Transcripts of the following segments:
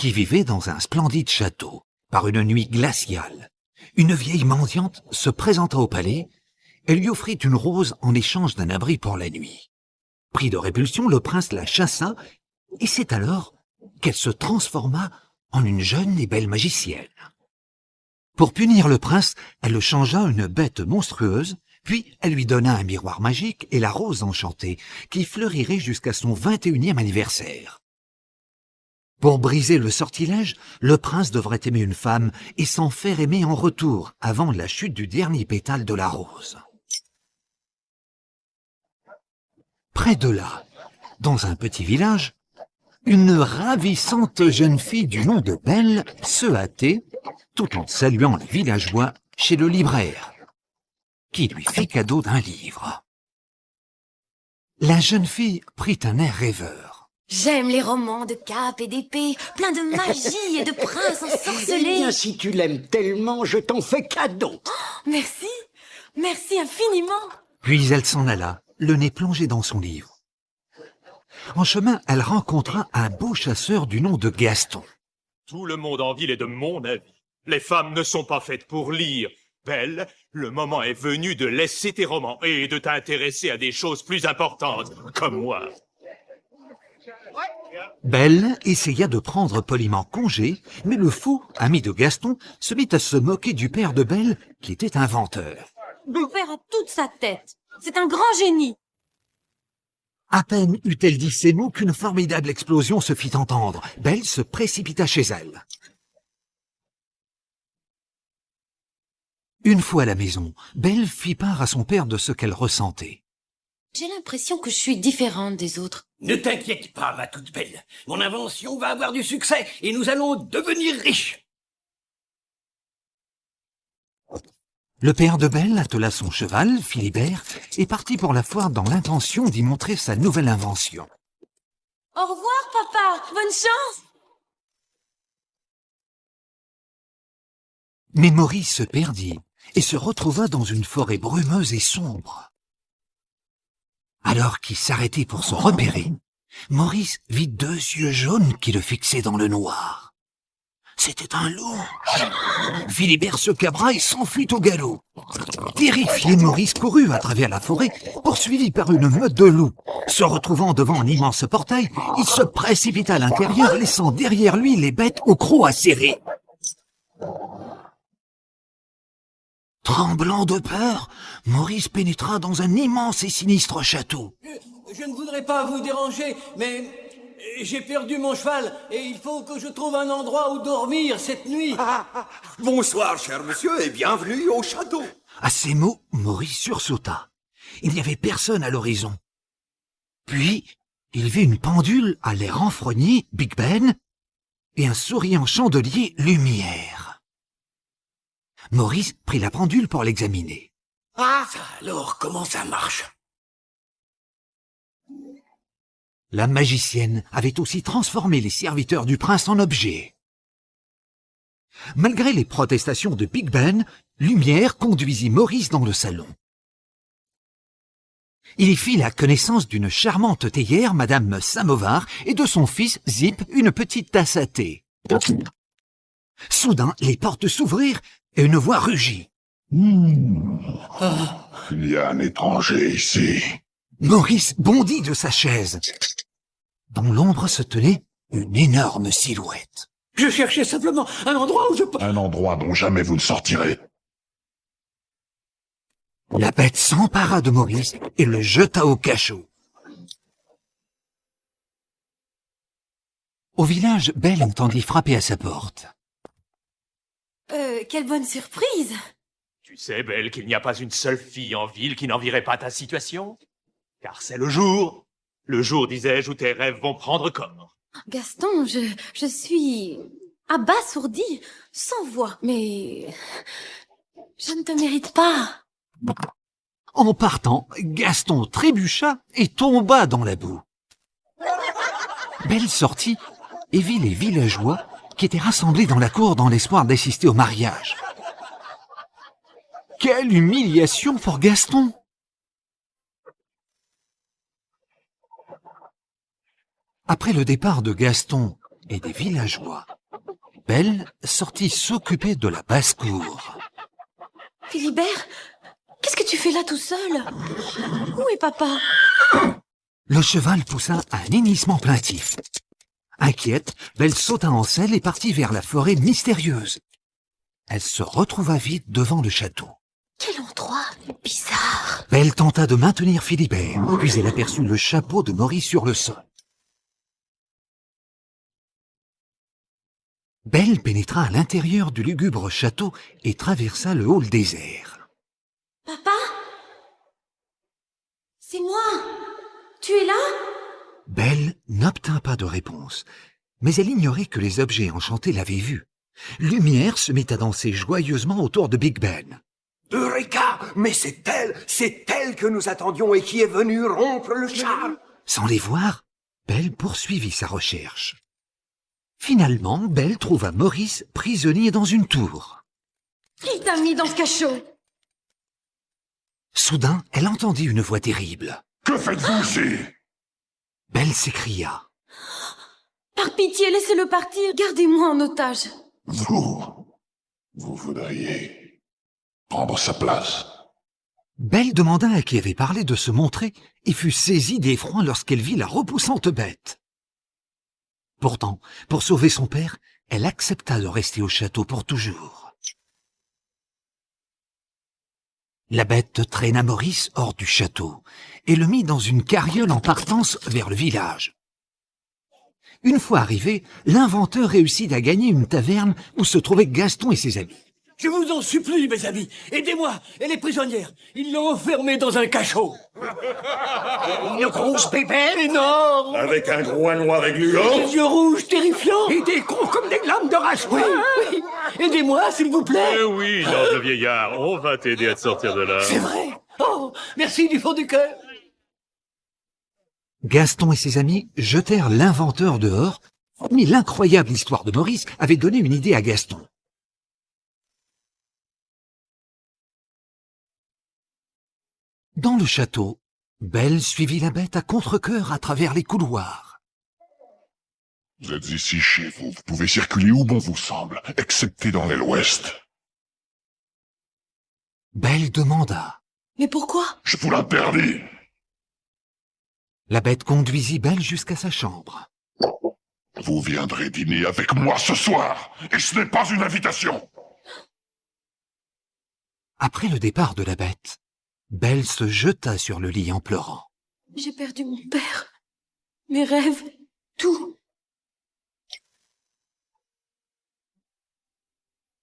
qui vivait dans un splendide château. Par une nuit glaciale, une vieille mendiante se présenta au palais. Elle lui offrit une rose en échange d'un abri pour la nuit. Pris de répulsion, le prince la chassa, et c'est alors qu'elle se transforma en une jeune et belle magicienne. Pour punir le prince, elle le changea en une bête monstrueuse, puis elle lui donna un miroir magique et la rose enchantée, qui fleurirait jusqu'à son 21e anniversaire. Pour briser le sortilège, le prince devrait aimer une femme et s'en faire aimer en retour avant la chute du dernier pétale de la rose. Près de là, dans un petit village, une ravissante jeune fille du nom de Belle se hâtait, tout en saluant les villageois, chez le libraire, qui lui fit cadeau d'un livre. La jeune fille prit un air rêveur. J'aime les romans de capes et d'épées, plein de magie et de princes Eh ensorcelés. bien, si tu l'aimes tellement, je t'en fais cadeau. Merci, merci infiniment. Puis elle s'en alla, le nez plongé dans son livre. En chemin, elle rencontra un beau chasseur du nom de Gaston. Tout le monde en ville est de mon avis. Les femmes ne sont pas faites pour lire. Belle, le moment est venu de laisser tes romans et de t'intéresser à des choses plus importantes, comme moi. Belle essaya de prendre poliment congé, mais le fou, ami de Gaston, se mit à se moquer du père de Belle, qui était inventeur. Mon père a toute sa tête. C'est un grand génie. À peine eut-elle dit ces mots qu'une formidable explosion se fit entendre. Belle se précipita chez elle. Une fois à la maison, Belle fit part à son père de ce qu'elle ressentait. J'ai l'impression que je suis différente des autres. Ne t'inquiète pas, ma toute belle. Mon invention va avoir du succès et nous allons devenir riches. Le père de Belle attela son cheval, Philibert, et partit pour la foire dans l'intention d'y montrer sa nouvelle invention. Au revoir, papa. Bonne chance. Mais Maurice se perdit et se retrouva dans une forêt brumeuse et sombre. Alors qu'il s'arrêtait pour se repérer, Maurice vit deux yeux jaunes qui le fixaient dans le noir. C'était un loup. Philibert se cabra et s'enfuit au galop. Terrifié, Maurice courut à travers la forêt, poursuivi par une meute de loups. Se retrouvant devant un immense portail, il se précipita à l'intérieur, laissant derrière lui les bêtes au croc acéré. Tremblant de peur, Maurice pénétra dans un immense et sinistre château. Je ne voudrais pas vous déranger, mais j'ai perdu mon cheval et il faut que je trouve un endroit où dormir cette nuit. Bonsoir, cher monsieur, et bienvenue au château. À ces mots, Maurice sursauta. Il n'y avait personne à l'horizon. Puis, il vit une pendule à l'air renfrogné, Big Ben, et un souriant chandelier Lumière. Maurice prit la pendule pour l'examiner. Ah, alors comment ça marche? La magicienne avait aussi transformé les serviteurs du prince en objets. Malgré les protestations de Big Ben, Lumière conduisit Maurice dans le salon. Il y fit la connaissance d'une charmante théière, Madame Samovar, et de son fils Zip, une petite tasse à thé. Soudain, les portes s'ouvrirent et une voix rugit. Il y a un étranger ici. Maurice bondit de sa chaise. Dans l'ombre se tenait une énorme silhouette. Je cherchais simplement un endroit où je peux... Un endroit dont jamais vous ne sortirez. La bête s'empara de Maurice et le jeta au cachot. Au village, Belle entendit frapper à sa porte. Quelle bonne surprise. Tu sais, Belle, qu'il n'y a pas une seule fille en ville qui n'envierait pas ta situation. Car c'est le jour, disais-je, où tes rêves vont prendre corps. Gaston, je suis abasourdie, sans voix, mais je ne te mérite pas. En partant, Gaston trébucha et tomba dans la boue. Belle sortit et vit les villageois qui étaient rassemblés dans la cour dans l'espoir d'assister au mariage. Quelle humiliation pour Gaston! Après le départ de Gaston et des villageois. Belle sortit s'occuper de la basse-cour. Philibert, qu'est-ce que tu fais là tout seul? Où est papa? Le cheval poussa un hennissement plaintif. Inquiète, Belle sauta en selle et partit vers la forêt mystérieuse. Elle se retrouva vite devant le château. Quel endroit bizarre. Belle tenta de maintenir Philibert, puis elle aperçut le chapeau de Maurice sur le sol. Belle pénétra à l'intérieur du lugubre château et traversa le hall désert. Papa? C'est moi. Tu es là? Belle n'obtint pas de réponse, mais elle ignorait que les objets enchantés l'avaient vue. Lumière se mit à danser joyeusement autour de Big Ben. Eureka! Mais c'est elle que nous attendions et qui est venue rompre le charme. Sans les voir, Belle poursuivit sa recherche. Finalement, Belle trouva Maurice prisonnier dans une tour. Qui t'a mis dans ce cachot? Soudain, elle entendit une voix terrible. Que faites-vous ici? Belle s'écria. Par pitié, laissez-le partir. Gardez-moi en otage. Vous voudriez prendre sa place. Belle demanda à qui avait parlé de se montrer et fut saisie d'effroi lorsqu'elle vit la repoussante bête. Pourtant, pour sauver son père, elle accepta de rester au château pour toujours. La bête traîna Maurice hors du château et le mit dans une carriole en partance vers le village. Une fois arrivé, l'inventeur réussit à gagner une taverne où se trouvaient Gaston et ses amis. Je vous en supplie, mes amis, aidez-moi. Elle est prisonnière. Ils l'ont enfermée dans un cachot. Une grosse bébête Énorme. Avec un groin noir et gluant. Des yeux rouges terrifiants. et des crocs comme des lames de rasoir. Oui. Aidez-moi, s'il vous plaît. Eh oui, l'ange vieillard, on va t'aider à te sortir de là. C'est vrai. Oh, merci du fond du cœur. Gaston et ses amis jetèrent l'inventeur dehors, mais l'incroyable histoire de Maurice avait donné une idée à Gaston. Dans le château, Belle suivit la bête à contre-cœur à travers les couloirs. Vous êtes ici chez vous. Vous pouvez circuler où bon vous semble, excepté dans l'aile ouest. Belle demanda. Mais pourquoi? Je vous l'interdis. La bête conduisit Belle jusqu'à sa chambre. Vous viendrez dîner avec moi ce soir, et ce n'est pas une invitation. Après le départ de la bête, Belle se jeta sur le lit en pleurant. J'ai perdu mon père, mes rêves, tout.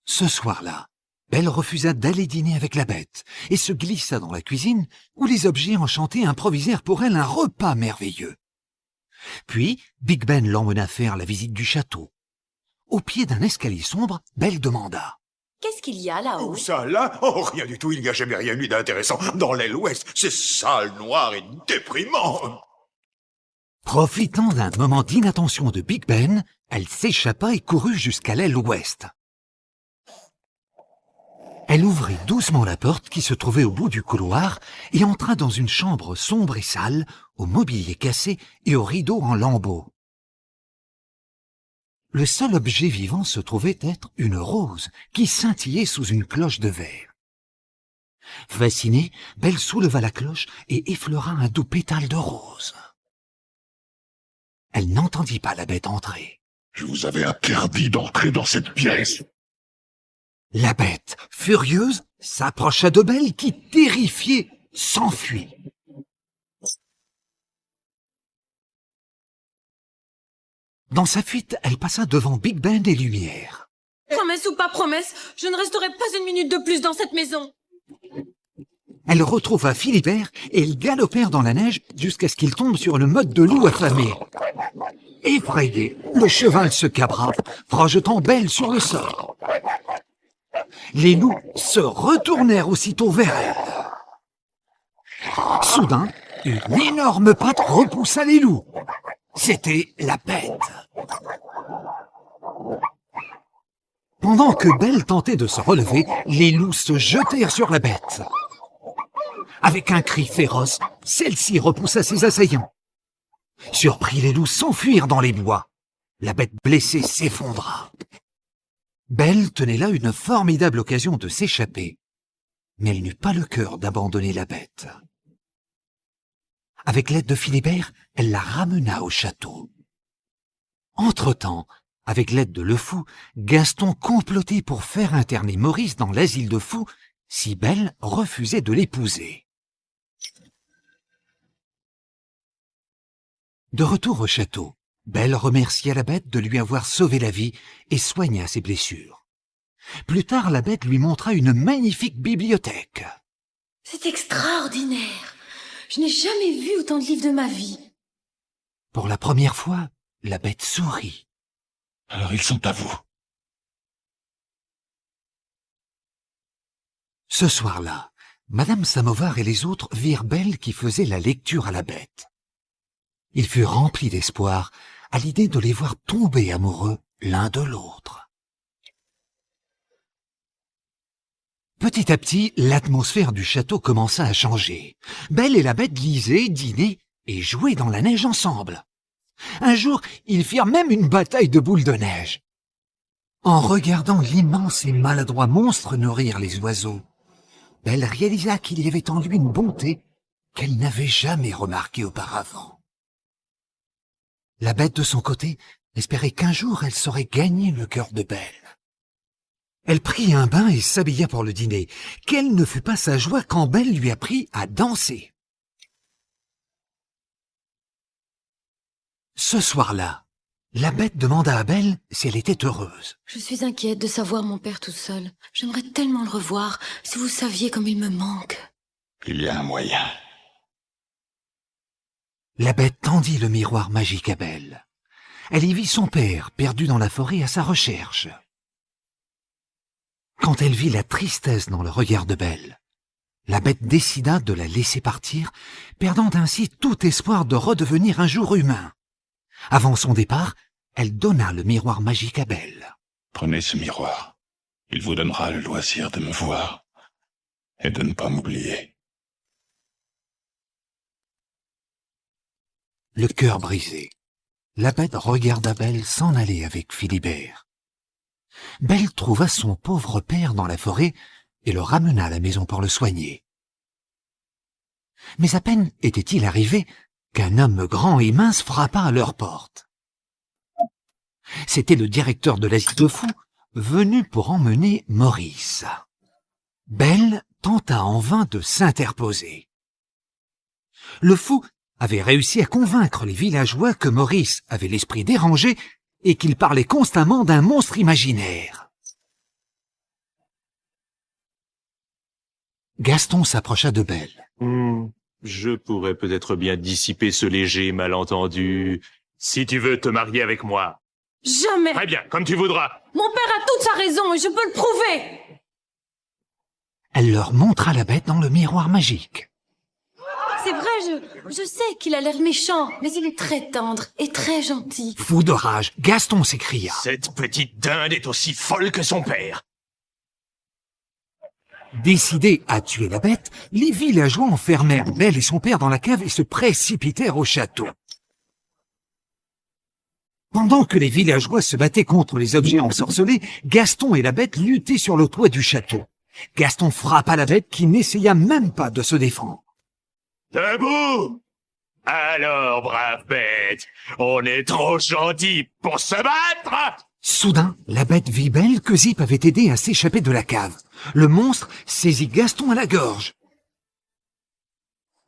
Ce soir-là, Belle refusa d'aller dîner avec la bête et se glissa dans la cuisine où les objets enchantés improvisèrent pour elle un repas merveilleux. Puis, Big Ben l'emmena faire la visite du château. Au pied d'un escalier sombre, Belle demanda. Qu'est-ce qu'il y a là-haut? Où ça, là? Oh, rien du tout, il n'y a jamais rien eu d'intéressant dans l'aile ouest. C'est sale, noir et déprimant. Profitant d'un moment d'inattention de Big Ben, elle s'échappa et courut jusqu'à l'aile ouest. Elle ouvrit doucement la porte qui se trouvait au bout du couloir et entra dans une chambre sombre et sale, au mobilier cassé et aux rideaux en lambeaux. Le seul objet vivant se trouvait être une rose qui scintillait sous une cloche de verre. Fascinée, Belle souleva la cloche et effleura un doux pétale de rose. Elle n'entendit pas la bête entrer. Je vous avais interdit d'entrer dans cette pièce. La bête, furieuse, s'approcha de Belle qui, terrifiée, s'enfuit. Dans sa fuite, elle passa devant Big Ben et Lumière. Promesse ou pas promesse, je ne resterai pas une minute de plus dans cette maison. Elle retrouva Philibert et ils galopèrent dans la neige jusqu'à ce qu'ils tombent sur une meute de loups affamés. Effrayé, le cheval se cabra, projetant Belle sur le sol. Les loups se retournèrent aussitôt vers elle. Soudain, une énorme patte repoussa les loups. C'était la bête. Pendant que Belle tentait de se relever, les loups se jetèrent sur la bête. Avec un cri féroce, celle-ci repoussa ses assaillants. Surpris, les loups s'enfuirent dans les bois. La bête blessée s'effondra. Belle tenait là une formidable occasion de s'échapper, mais elle n'eut pas le cœur d'abandonner la bête. Avec l'aide de Philibert, elle la ramena au château. Entre-temps, avec l'aide de Le Fou, Gaston complotait pour faire interner Maurice dans l'asile de fous si Belle refusait de l'épouser. De retour au château, Belle remercia la bête de lui avoir sauvé la vie et soigna ses blessures. Plus tard, la bête lui montra une magnifique bibliothèque. C'est extraordinaire. Je n'ai jamais vu autant de livres de ma vie. Pour la première fois, la bête sourit. Alors ils sont à vous. Ce soir-là, Madame Samovar et les autres virent Belle qui faisait la lecture à la bête. Ils furent remplis d'espoir à l'idée de les voir tomber amoureux l'un de l'autre. Petit à petit, l'atmosphère du château commença à changer. Belle et la bête lisaient, dînaient et jouaient dans la neige ensemble. Un jour, ils firent même une bataille de boules de neige. En regardant l'immense et maladroit monstre nourrir les oiseaux, Belle réalisa qu'il y avait en lui une bonté qu'elle n'avait jamais remarquée auparavant. La bête, de son côté, espérait qu'un jour elle saurait gagner le cœur de Belle. Elle prit un bain et s'habilla pour le dîner. Quelle ne fut pas sa joie quand Belle lui apprit à danser. Ce soir-là, la bête demanda à Belle si elle était heureuse. Je suis inquiète de savoir mon père tout seul. J'aimerais tellement le revoir, si vous saviez comme il me manque. Il y a un moyen. La bête tendit le miroir magique à Belle. Elle y vit son père, perdu dans la forêt à sa recherche. Quand elle vit la tristesse dans le regard de Belle, la bête décida de la laisser partir, perdant ainsi tout espoir de redevenir un jour humain. Avant son départ, elle donna le miroir magique à Belle. Prenez ce miroir. Il vous donnera le loisir de me voir et de ne pas m'oublier. Le cœur brisé, la bête regarda Belle s'en aller avec Philibert. Belle trouva son pauvre père dans la forêt et le ramena à la maison pour le soigner. Mais à peine était-il arrivé qu'un homme grand et mince frappa à leur porte. C'était le directeur de l'asile de fous, venu pour emmener Maurice. Belle tenta en vain de s'interposer. Le fou avait réussi à convaincre les villageois que Maurice avait l'esprit dérangé et qu'il parlait constamment d'un monstre imaginaire. Gaston s'approcha de Belle. Je pourrais peut-être bien dissiper ce léger malentendu, si tu veux te marier avec moi. Jamais. Très bien, comme tu voudras. Mon père a toute sa raison et je peux le prouver. Elle leur montra la bête dans le miroir magique. C'est vrai, je sais qu'il a l'air méchant, mais il est très tendre et très gentil. Fou de rage, Gaston s'écria. Cette petite dinde est aussi folle que son père. Décidés à tuer la bête, les villageois enfermèrent Belle et son père dans la cave et se précipitèrent au château. Pendant que les villageois se battaient contre les objets ensorcelés, Gaston et la bête luttaient sur le toit du château. Gaston frappa la bête qui n'essaya même pas de se défendre. Debout! Alors, brave bête, on est trop gentil pour se battre! Soudain, la bête vit Belle que Zip avait aidé à s'échapper de la cave. Le monstre saisit Gaston à la gorge.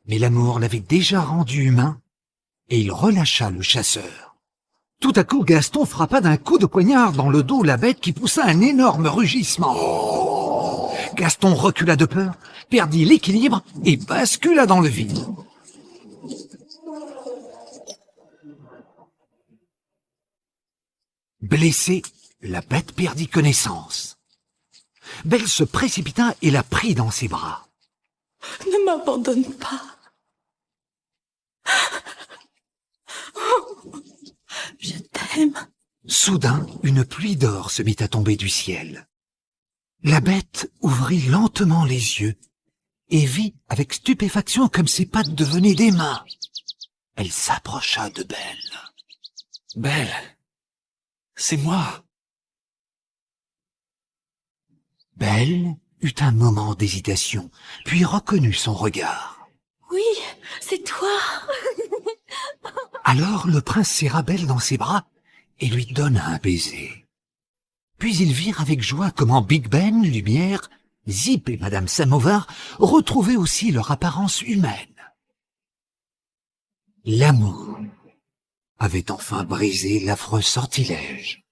Mais l'amour l'avait déjà rendu humain et il relâcha le chasseur. Tout à coup, Gaston frappa d'un coup de poignard dans le dos la bête qui poussa un énorme rugissement. Gaston recula de peur, perdit l'équilibre et bascula dans le vide. Blessée, la bête perdit connaissance. Belle se précipita et la prit dans ses bras. Ne m'abandonne pas. Je t'aime. Soudain, une pluie d'or se mit à tomber du ciel. La bête ouvrit lentement les yeux et vit avec stupéfaction comme ses pattes devenaient des mains. Elle s'approcha de Belle. « Belle, c'est moi. Belle eut un moment d'hésitation, puis reconnut son regard. Oui, c'est toi. Alors le prince serra Belle dans ses bras et lui donna un baiser. Puis ils virent avec joie comment Big Ben, Lumière, Zip et Madame Samovar retrouvaient aussi leur apparence humaine. L'amour avait enfin brisé l'affreux sortilège.